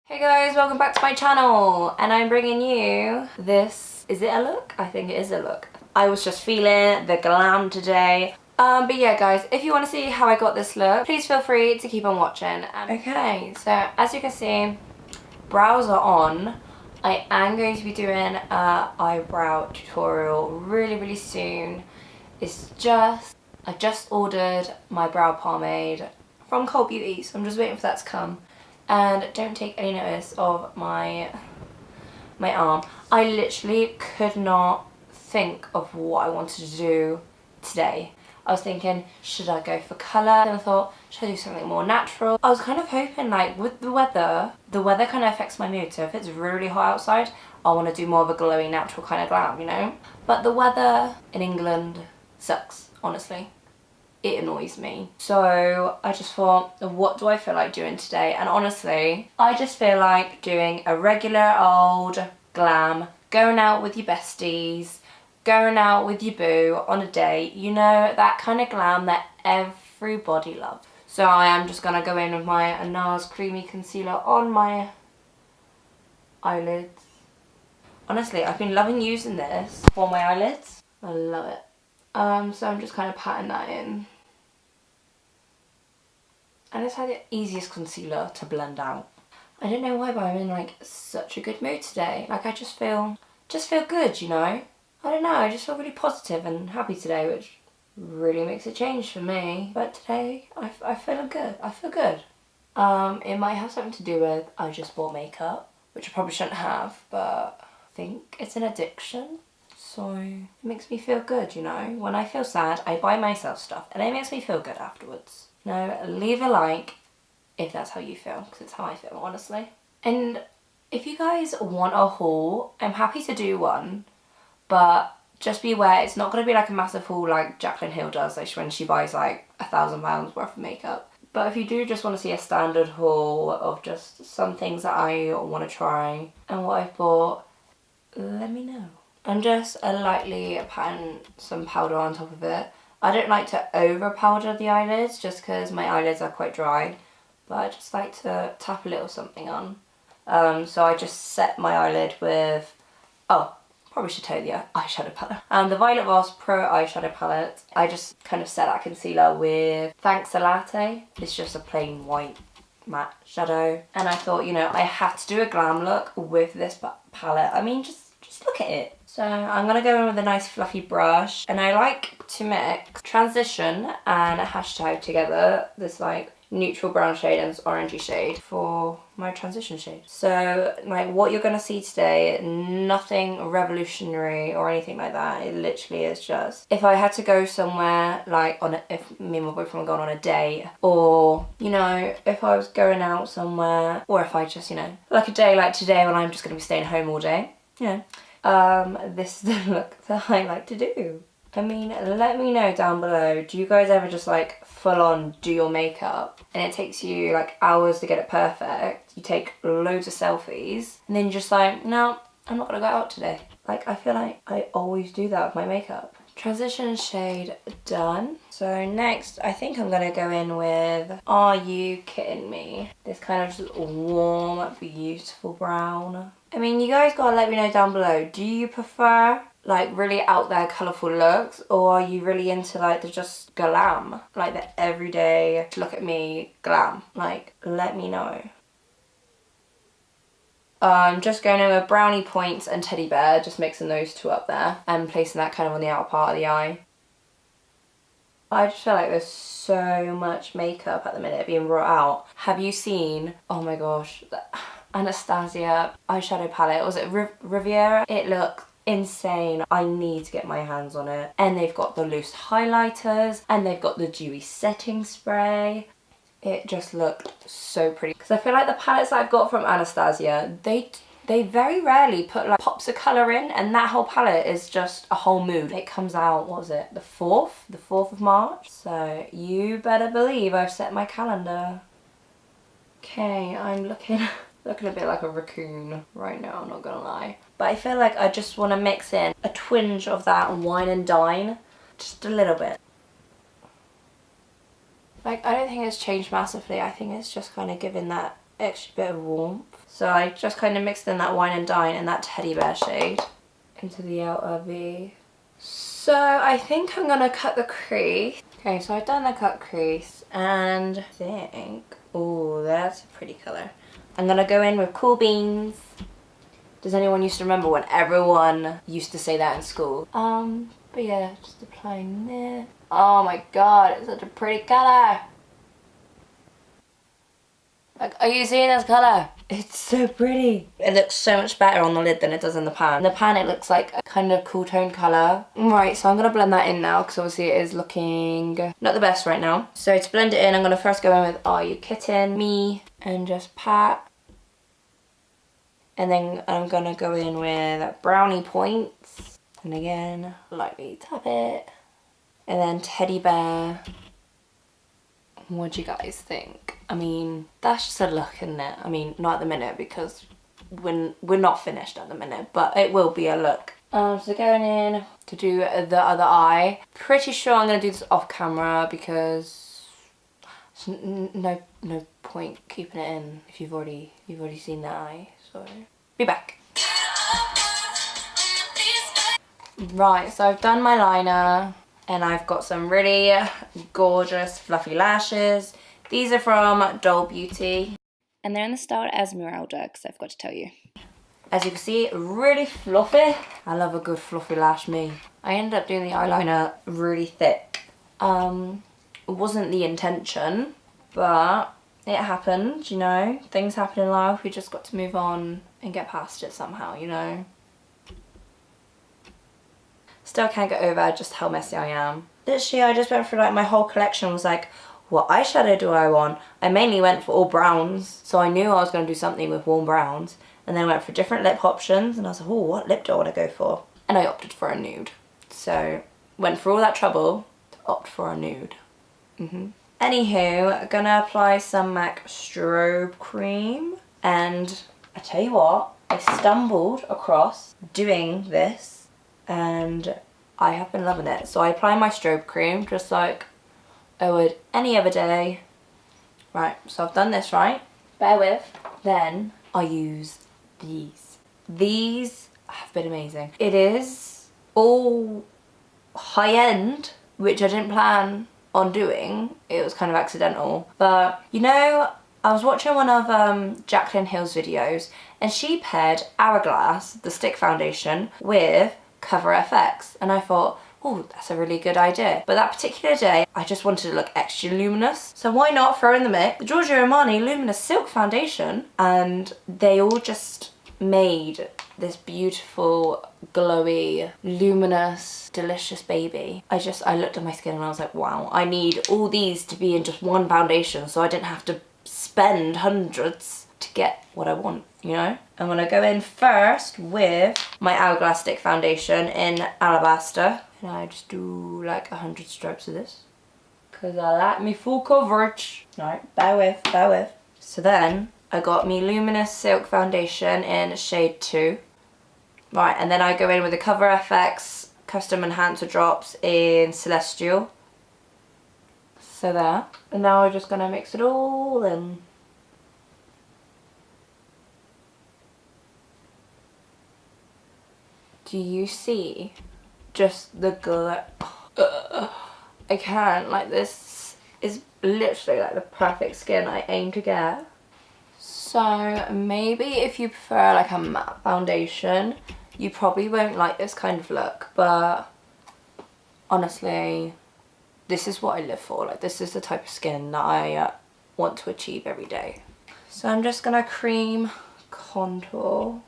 Hey guys, welcome back to my channel, and I'm bringing you this. Is it a look? I think it is a look. I was just feeling the glam today. But yeah guys, if you want to see how I got this look, please feel free to keep on watching. Okay, so as you can see, brows are on. I am going to be doing an eyebrow tutorial really soon. I just ordered my brow pomade from Cult Beauty, so I'm just waiting for that to come. And don't take any notice of my arm. I literally could not think of what I wanted to do today. I was thinking, should I go for colour? Then I thought, should I do something more natural? I was kind of hoping, like, with the weather kind of affects my mood. So if it's really hot outside, I want to do more of a glowy, natural kind of glam, you know? But the weather in England sucks, honestly. It annoys me. So I just thought, what do I feel like doing today? And honestly, I just feel like doing a regular old glam, going out with your besties, going out with your boo on a date, you know, that kind of glam that everybody loves. So I am just gonna go in with my NARS Creamy Concealer on my eyelids. Honestly, I've been loving using this for my eyelids. I love it. So I'm just kind of patting that in. And it's like the easiest concealer to blend out. I don't know why, but I'm in like such a good mood today. Like I just feel good, you know? I don't know, I just feel really positive and happy today, which really makes a change for me. But today, I feel good. I feel good. It might have something to do with I just bought makeup, which I probably shouldn't have, but I think it's an addiction. So it makes me feel good, you know? When I feel sad, I buy myself stuff and it makes me feel good afterwards. No, leave a like if that's how you feel, because it's how I feel, honestly. And if you guys want a haul, I'm happy to do one, but just be aware it's not going to be like a massive haul like Jaclyn Hill does, like when she buys like £1,000 worth of makeup. But if you do just want to see a standard haul of just some things that I want to try and what I've bought, let me know. I'm just lightly patting some powder on top of it. I don't like to over powder the eyelids just because my eyelids are quite dry, but I just like to tap a little something on. So I just set my eyelid with, probably should tell you the eyeshadow palette. The Violet Voss Pro eyeshadow palette. I just kind of set that concealer with Thanks a Latte. It's just a plain white matte shadow. And I thought, you know, I had to do a glam look with this palette. I mean, just look at it. So I'm going to go in with a nice fluffy brush, and I like to mix transition and a hashtag together, this like neutral brown shade and this orangey shade for my transition shade. So like what you're going to see today, nothing revolutionary or anything like that. It literally is just, if I had to go somewhere like if me and my boyfriend were going on a date, or you know, if I was going out somewhere, or if I just, you know, like a day like today when I'm just going to be staying home all day, you know. This is the look that I like to do. I mean, let me know down below, do you guys ever just like full on do your makeup and it takes you like hours to get it perfect? You take loads of selfies and then you're just like, no, I'm not gonna go out today. Like, I feel like I always do that with my makeup. Transition shade done. So next, I think I'm gonna go in with Are You Kidding Me? This kind of just warm, beautiful brown. I mean, you guys gotta let me know down below. Do you prefer like really out there colourful looks, or are you really into like the just glam? Like the everyday, look at me glam? Like, let me know. I'm just going in with Brownie Points and Teddy Bear, just mixing those two up there and placing that kind of on the outer part of the eye. I just feel like there's so much makeup at the minute being brought out. Have you seen, oh my gosh, the Anastasia eyeshadow palette? Was it Riviera? It looks insane. I need to get my hands on it. And they've got the loose highlighters and they've got the dewy setting spray. It just looked so pretty. Because I feel like the palettes that I've got from Anastasia, they very rarely put like pops of colour in, and that whole palette is just a whole mood. It comes out, what was it, the 4th? The 4th of March. So you better believe I've set my calendar. Okay, I'm looking a bit like a raccoon right now, I'm not gonna lie. But I feel like I just want to mix in a twinge of that wine and dine, just a little bit. Like, I don't think it's changed massively. I think it's just kind of giving that extra bit of warmth. So I just kind of mixed in that Wine and Dine and that Teddy Bear shade into the outer V. So I think I'm gonna cut the crease. Okay, so I've done the cut crease and I think, oh, that's a pretty colour. I'm gonna go in with Cool Beans. Does anyone used to remember when everyone used to say that in school? But yeah, just applying there. Oh my god, it's such a pretty colour. Like, are you seeing this colour? It's so pretty. It looks so much better on the lid than it does in the pan. In the pan it looks like a kind of cool tone colour. Right, so I'm going to blend that in now because obviously it is looking not the best right now. So to blend it in, I'm going to first go in with Are You Kitten Me and just pat. And then I'm going to go in with Brownie Points. And again, lightly tap it. And then Teddy Bear. What do you guys think? I mean, that's just a look, isn't it? I mean, not at the minute because we're not finished at the minute, but it will be a look. So going in to do the other eye. Pretty sure I'm going to do this off camera because no point keeping it in if you've already seen that eye. So be back. Right, so I've done my liner. And I've got some really gorgeous fluffy lashes. These are from Doll Beauty. And they're in the style Esmeralda, because I forgot to tell you. As you can see, really fluffy. I love a good fluffy lash, me. I ended up doing the eyeliner really thick. It wasn't the intention, but it happened, you know. Things happen in life, we just got to move on and get past it somehow, you know. Still can't get over just how messy I am. Literally, I just went through like my whole collection, was like, what eyeshadow do I want? I mainly went for all browns, so I knew I was going to do something with warm browns. And then I went for different lip options, and I was like, oh, what lip do I want to go for? And I opted for a nude. So, went through all that trouble to opt for a nude. Anywho, gonna apply some MAC strobe cream. And I tell you what, I stumbled across doing this. And I have been loving it. So I apply my strobe cream just like I would any other day. Right, so I've done this, right? Bear with. Then I use these. These have been amazing. It is all high-end, which I didn't plan on doing. It was kind of accidental. But, you know, I was watching one of Jaclyn Hill's videos and she paired Hourglass, the stick foundation, with Cover FX, and I thought, oh, that's a really good idea. But that particular day, I just wanted to look extra luminous, so why not throw in the mix the Giorgio Armani Luminous Silk Foundation, and they all just made this beautiful, glowy, luminous, delicious baby. I looked at my skin and I was like, wow, I need all these to be in just one foundation so I didn't have to spend hundreds to get what I want, you know? I'm gonna go in first with my Hourglass Stick Foundation in Alabaster. And I just do like 100 strokes of this. Because I like me full coverage. Right, bear with. So then, I got me Luminous Silk Foundation in shade 2. Right, and then I go in with the Cover FX Custom Enhancer Drops in Celestial. So there. And now we're just gonna mix it all in. Do you see just the glow? I can't, like, this is literally like the perfect skin I aim to get. So maybe if you prefer like a matte foundation, you probably won't like this kind of look, but honestly, this is what I live for. Like, this is the type of skin that I want to achieve every day. So I'm just gonna cream contour.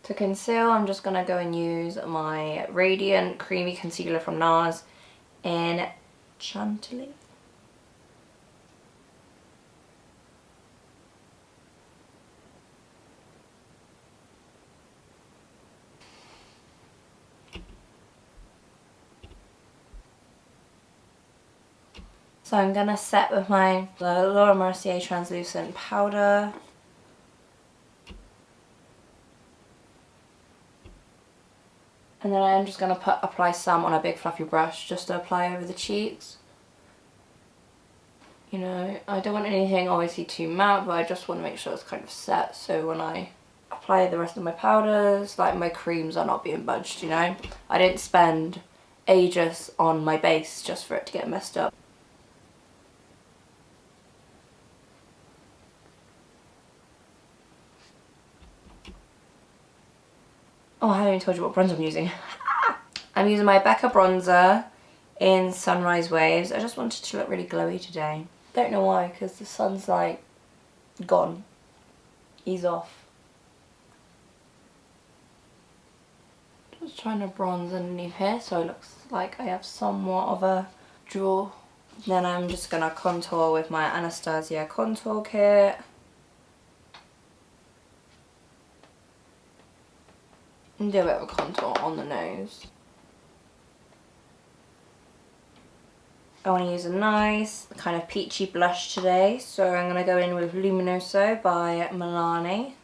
To conceal, I'm just going to go and use my Radiant Creamy Concealer from NARS in Chantilly. So I'm going to set with my Laura Mercier translucent powder. And then I'm just going to apply some on a big fluffy brush just to apply over the cheeks. You know, I don't want anything obviously too matte, but I just want to make sure it's kind of set, so when I apply the rest of my powders, like my creams are not being budged, you know. I didn't spend ages on my base just for it to get messed up. Oh, I haven't even told you what bronzer I'm using. I'm using my Becca bronzer in Sunrise Waves. I just wanted to look really glowy today. Don't know why, because the sun's like gone. He's off. Just trying to bronze underneath here so it looks like I have somewhat of a draw. Then I'm just going to contour with my Anastasia contour kit. And do a bit of a contour on the nose. I want to use a nice kind of peachy blush today, so I'm going to go in with Luminoso by Milani.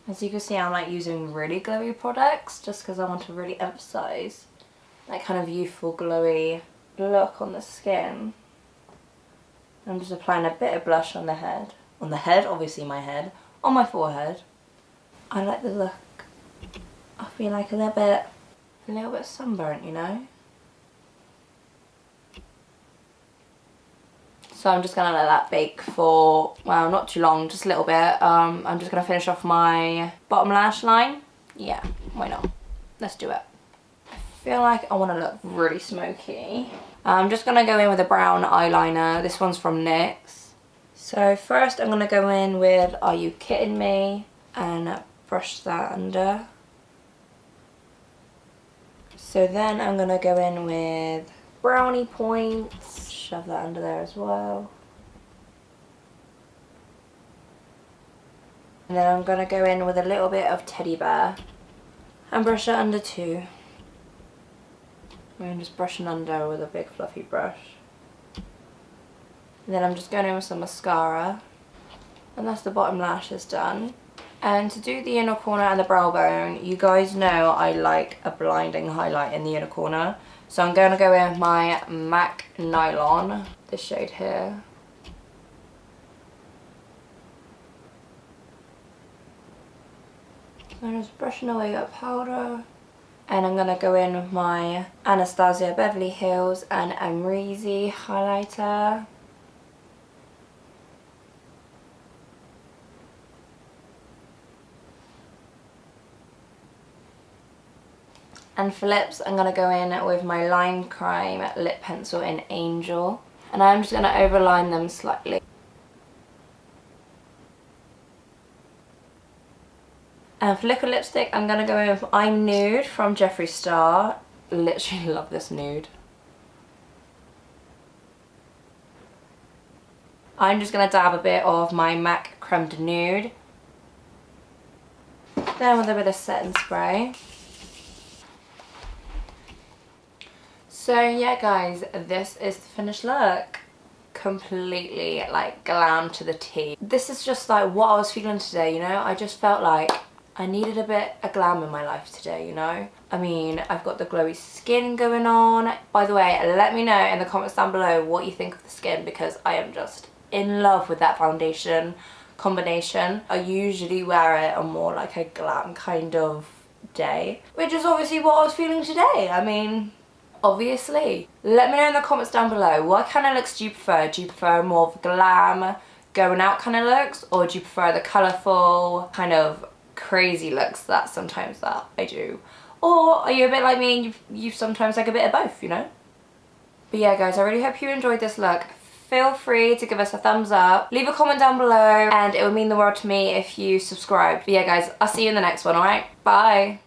As you can see, I'm like using really glowy products just because I want to really emphasize that kind of youthful glowy look on the skin. I'm just applying a bit of blush on the head. On the head, obviously my head. On my forehead. I like the look. I feel like a little bit sunburnt, you know. So I'm just gonna let that bake for, well, not too long, just a little bit. I'm just gonna finish off my bottom lash line. Yeah, why not? Let's do it. I feel like I want to look really smoky. I'm just gonna go in with a brown eyeliner. This one's from NYX. So first I'm gonna go in with Are You Kidding Me? And brush that under. So then I'm going to go in with brownie points, shove that under there as well. And then I'm going to go in with a little bit of Teddy Bear and brush it under too. I'm just brushing under with a big fluffy brush. And then I'm just going in with some mascara. And that's the bottom lashes done. And to do the inner corner and the brow bone, you guys know I like a blinding highlight in the inner corner. So I'm going to go in with my MAC Nylon, this shade here. So I'm just brushing away that powder. And I'm going to go in with my Anastasia Beverly Hills and Amrezy highlighter. And for lips, I'm going to go in with my Lime Crime lip pencil in Angel. And I'm just going to overline them slightly. And for liquid lipstick, I'm going to go in with I'm Nude from Jeffree Star. Literally love this nude. I'm just going to dab a bit of my MAC Creme de Nude. Then with a bit of setting spray. So yeah guys, this is the finished look. Completely like glam to the T. This is just like what I was feeling today, you know? I just felt like I needed a bit of glam in my life today, you know? I mean, I've got the glowy skin going on. By the way, let me know in the comments down below what you think of the skin, because I am just in love with that foundation combination. I usually wear it on more like a glam kind of day, which is obviously what I was feeling today. I mean, obviously. Let me know in the comments down below, what kind of looks do you prefer? Do you prefer more of glam, going out kind of looks, or do you prefer the colourful, kind of crazy looks that sometimes that I do? Or are you a bit like me and you sometimes like a bit of both, you know? But yeah guys, I really hope you enjoyed this look. Feel free to give us a thumbs up, leave a comment down below, and it would mean the world to me if you subscribe. But yeah guys, I'll see you in the next one, alright? Bye!